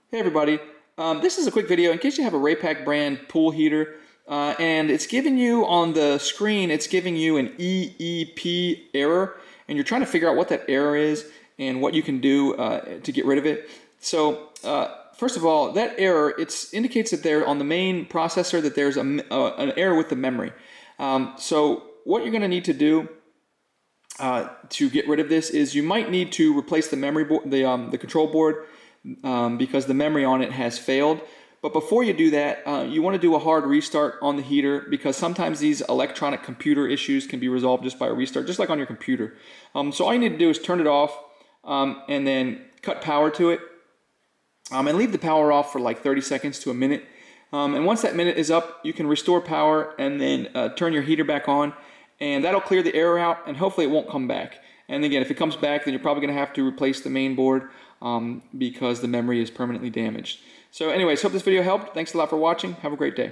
Hey everybody, this is a quick video in case you have a Raypak brand pool heater and it's giving you on the screen, it's giving you an EEP error and you're trying to figure out what that error is and what you can do to get rid of it. So first of all, that error, it indicates that there on the main processor that there's an error with the memory. So what you're going to need to do to get rid of this is you might need to replace the memory board, the control board, because the memory on it has failed. But before you do that, you want to do a hard restart on the heater because sometimes these electronic computer issues can be resolved just by a restart, just like on your computer. So all you need to do is turn it off and then cut power to it and leave the power off for like 30 seconds to a minute. And once that minute is up, you can restore power and then turn your heater back on, and that'll clear the error out and hopefully it won't come back. And again, if it comes back, then you're probably going to have to replace the main board because the memory is permanently damaged. So anyways, hope this video helped. Thanks a lot for watching. Have a great day.